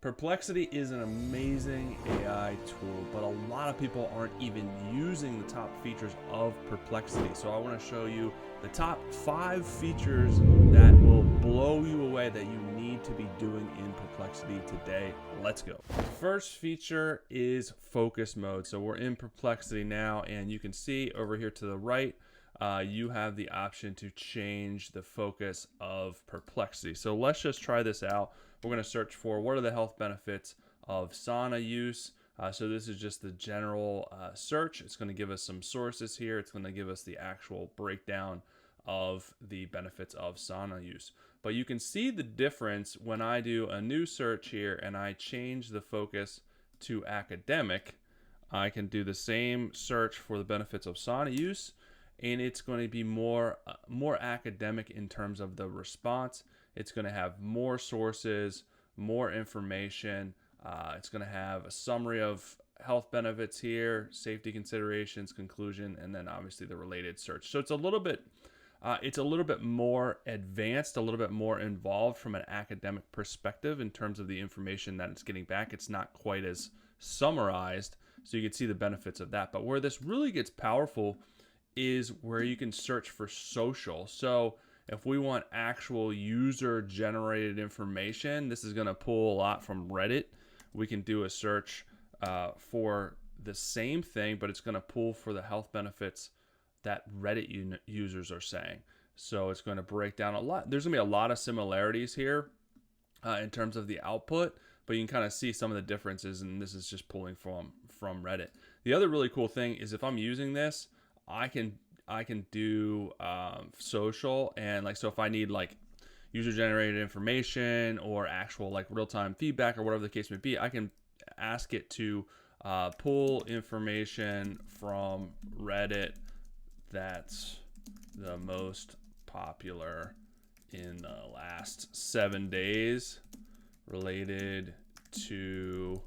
Perplexity is an amazing AI tool, but a lot of people aren't even using the top features of Perplexity. So I want to show you the top 5 features that will blow you away that you need to be doing in Perplexity today. Let's go. First feature is focus mode. So we're in Perplexity now, and you can see over here to the right, you have the option to change the focus of Perplexity. So let's just try this out. We're going to search for what are the health benefits of sauna use. So this is just the general search. It's going to give us some sources here. It's going to give us the actual breakdown of the benefits of sauna use. But you can see the difference when I do a new search here and I change the focus to academic. I can do the same search for the benefits of sauna use, and it's going to be more academic in terms of the response. It's going to have more sources, more information. It's going to have a summary of health benefits here, safety considerations, conclusion, and then obviously the related search. So it's a little bit more advanced, a little bit more involved from an academic perspective in terms of the information that it's getting back. It's not quite as summarized, so you can see the benefits of that. But where this really gets powerful is where you can search for social. So if we want actual user-generated information, this is going to pull a lot from Reddit. We can do a search for the same thing, but it's going to pull for the health benefits that Reddit users are saying. So it's going to break down a lot. There's going to be a lot of similarities here in terms of the output, but you can kind of see some of the differences, and this is just pulling from Reddit. The other really cool thing is if I'm using this, I can do social, and so if I need user generated information or actual real-time feedback or whatever the case may be, I can ask it to pull information from Reddit that's the most popular in the last 7 days related to,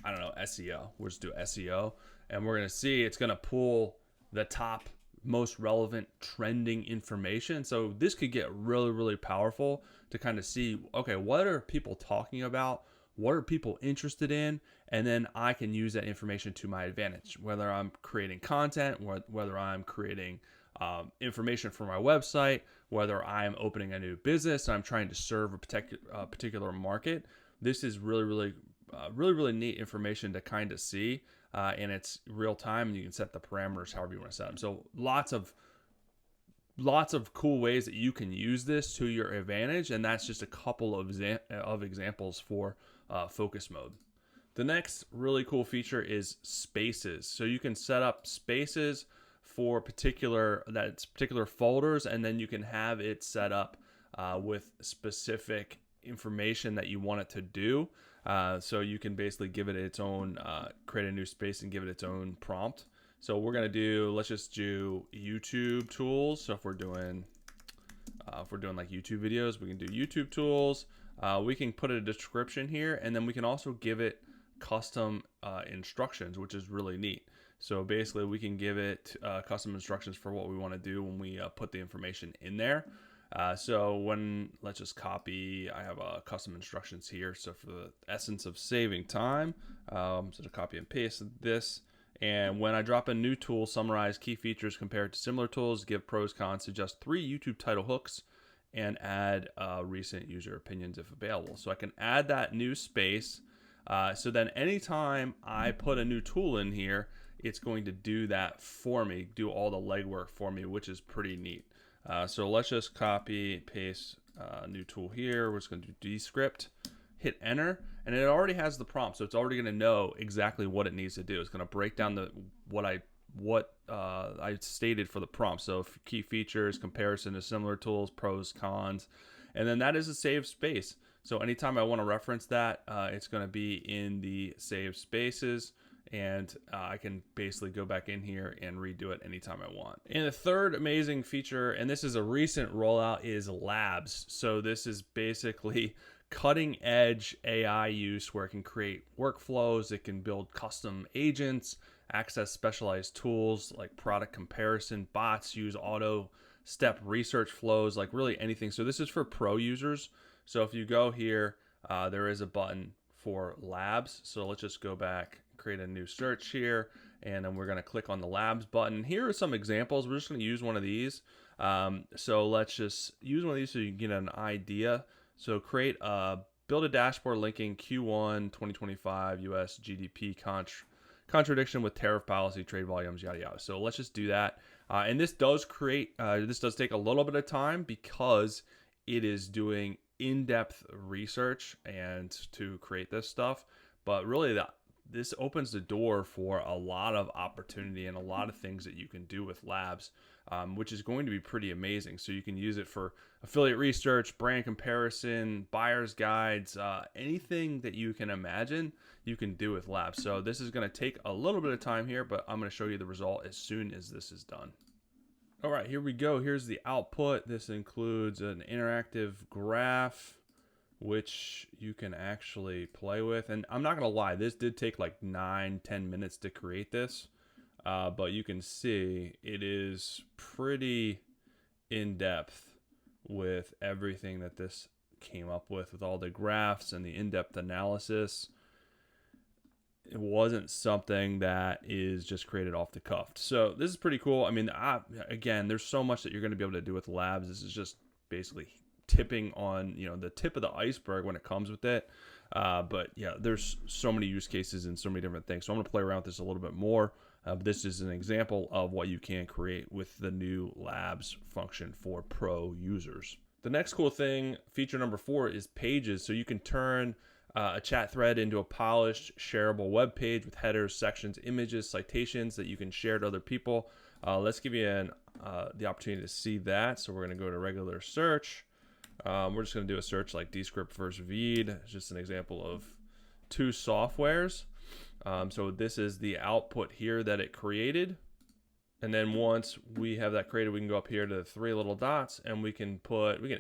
I don't know, SEO. We'll just do SEO, and we're going to see it's going to pull the top most relevant trending information. So this could get really, really powerful to kind of see, okay, what are people talking about? What are people interested in? And then I can use that information to my advantage, whether I'm creating content, whether I'm creating information for my website, whether I'm opening a new business, and I'm trying to serve a particular market. This is really neat information to kind of see. And it's real time, and you can set the parameters however you want to set them. So lots of cool ways that you can use this to your advantage, and that's just a couple of examples for focus mode. The next really cool feature is spaces. So you can set up spaces for particular folders, and then you can have it set up with specific information that you want it to do. So you can basically give it its own, create a new space and give it its own prompt. So we're going to let's just do YouTube tools. So if we're doing YouTube videos, we can do YouTube tools. We can put a description here, and then we can also give it custom instructions, which is really neat. So basically we can give it custom instructions for what we want to do when we put the information in there. So let's just copy, I have custom instructions here. So for the essence of saving time, so to copy and paste this. And when I drop a new tool, summarize key features compared to similar tools, give pros, cons, suggest 3 YouTube title hooks, and add recent user opinions if available. So I can add that new space. So then anytime I put a new tool in here, it's going to do that for me, do all the legwork for me, which is pretty neat. So let's just copy, paste a new tool here. We're just going to do Descript, hit enter, and it already has the prompt. So it's already going to know exactly what it needs to do. It's going to break down what I stated for the prompt. So key features, comparison to similar tools, pros, cons, and then that is a saved space. So anytime I want to reference that, it's going to be in the saved spaces. And I can basically go back in here and redo it anytime I want. And the third amazing feature, and this is a recent rollout, is labs. So this is basically cutting edge AI use where it can create workflows, it can build custom agents, access specialized tools like product comparison, bots, use auto step research flows, really anything. So this is for pro users. So if you go here, there is a button for labs. So let's just go back, create a new search here, and then we're going to click on the labs button. Here are some examples. We're just going to use one of these. So let's just use one of these so you can get an idea. So build a dashboard linking Q1 2025 US GDP contradiction with tariff policy, trade volumes, yada yada. So let's just do that. And this does take a little bit of time because it is doing in-depth research and to create this stuff. But really, this opens the door for a lot of opportunity and a lot of things that you can do with labs, which is going to be pretty amazing. So you can use it for affiliate research, brand comparison, buyer's guides, anything that you can imagine you can do with labs. So this is going to take a little bit of time here, but I'm going to show you the result as soon as this is done. All right, here we go. Here's the output. This includes an interactive graph, which you can actually play with. And I'm not going to lie, this did take like 9-10 minutes to create this. But you can see it is pretty in-depth with everything that this came up with all the graphs and the in-depth analysis. It wasn't something that is just created off the cuff. So this is pretty cool. I mean, again, there's so much that you're going to be able to do with labs. This is just basically tipping on, the tip of the iceberg when it comes with it. But yeah, there's so many use cases and so many different things. So I'm going to play around with this a little bit more. This is an example of what you can create with the new labs function for pro users. The next cool thing, feature number 4, is pages. So you can turn a chat thread into a polished, shareable web page with headers, sections, images, citations that you can share to other people. Let's give you the opportunity to see that. So we're going to go to regular search. We're just going to do a search like Descript versus Veed. It's just an example of 2 softwares. So this is the output here that it created. And then once we have that created, we can go up here to the 3 little dots and we can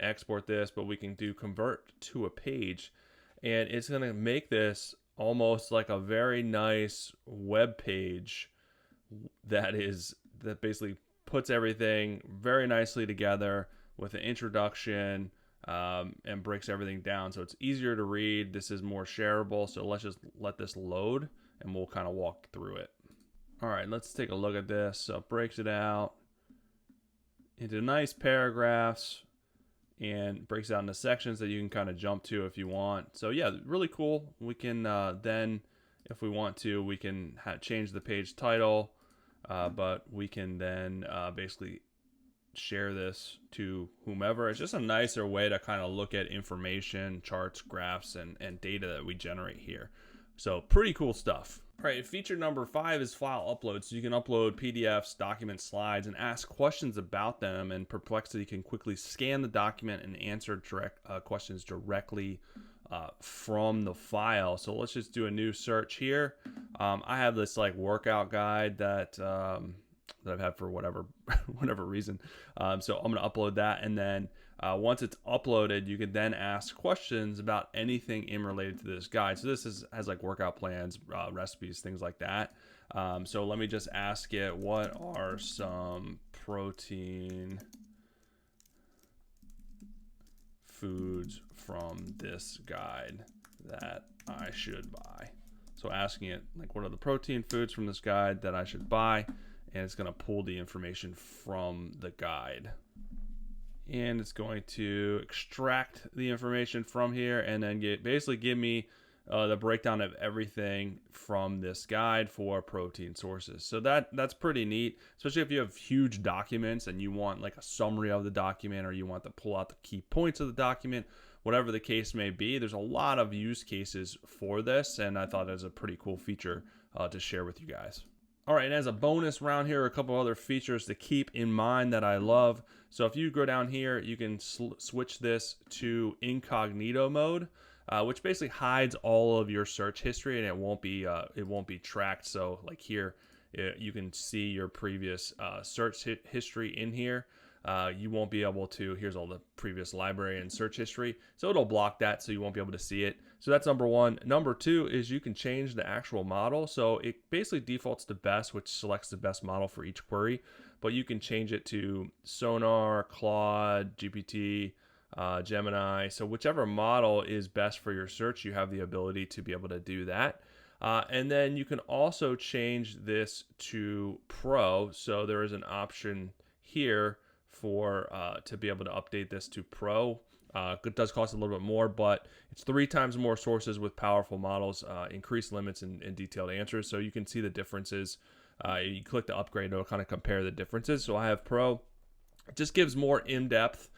export this, but we can do convert to a page. And it's going to make this almost like a very nice web page that basically puts everything very nicely together with an introduction, and breaks everything down. So it's easier to read. This is more shareable. So let's just let this load and we'll kind of walk through it. All right, let's take a look at this. So it breaks it out into nice paragraphs and breaks it out into sections that you can kind of jump to if you want. So yeah, really cool. We can then, if we want to, we can change the page title, but we can then basically share this to whomever. It's just a nicer way to kind of look at information, charts, graphs, and data that we generate here. So pretty cool stuff. All right, feature number 5 is file upload. So you can upload PDFs, documents, slides, and ask questions about them, and Perplexity can quickly scan the document and answer questions directly from the file. So let's just do a new search here. I have this like workout guide that I've had for whatever reason. So I'm going to upload that, and then once it's uploaded, you can then ask questions about anything related to this guide. So this has like workout plans, recipes, things like that. So let me just ask it, what are some protein foods from this guide that I should buy? So asking it, like, what are the protein foods from this guide that I should buy? And it's going to pull the information from the guide. And it's going to extract the information from here and then basically give me the breakdown of everything from this guide for protein sources. So that's pretty neat, especially if you have huge documents and you want like a summary of the document, or you want to pull out the key points of the document, whatever the case may be. There's a lot of use cases for this, and I thought it was a pretty cool feature to share with you guys. All right, and as a bonus round here, a couple other features to keep in mind that I love. So if you go down here, you can switch this to incognito mode, which basically hides all of your search history, and it won't be tracked. So like here, you can see your previous search history in here. You won't be able to, here's all the previous library and search history. So it'll block that, so you won't be able to see it. So that's number 1. Number 2 is you can change the actual model. So it basically defaults to best, which selects the best model for each query, but you can change it to Sonar, Claude, GPT, Gemini. So whichever model is best for your search, you have the ability to be able to do that. And then you can also change this to Pro. So there is an option here for to be able to update this to Pro. It does cost a little bit more, but it's 3 times more sources with powerful models, increased limits, and detailed answers. So you can see the differences. You click the upgrade, it'll kind of compare the differences. So I have Pro. It just gives more in-depth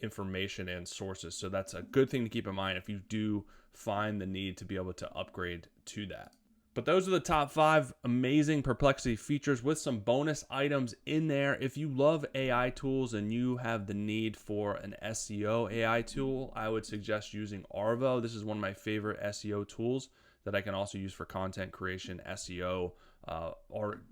information and sources. So that's a good thing to keep in mind if you do find the need to be able to upgrade to that. But those are the top 5 amazing Perplexity features with some bonus items in there. If you love AI tools and you have the need for an SEO AI tool, I would suggest using Arvow. This is one of my favorite SEO tools that I can also use for content creation, SEO, or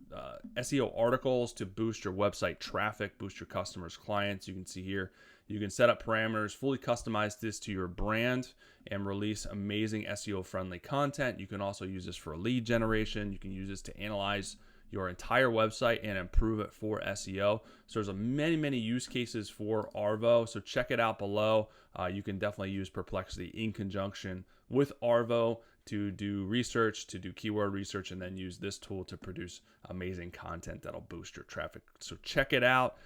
SEO articles to boost your website traffic, boost your customers, clients. You can see here, you can set up parameters, fully customize this to your brand, and release amazing SEO-friendly content. You can also use this for lead generation. You can use this to analyze your entire website and improve it for SEO. So there's many use cases for Arvow. So check it out below. You can definitely use Perplexity in conjunction with Arvow to do research, to do keyword research, and then use this tool to produce amazing content that'll boost your traffic. So check it out.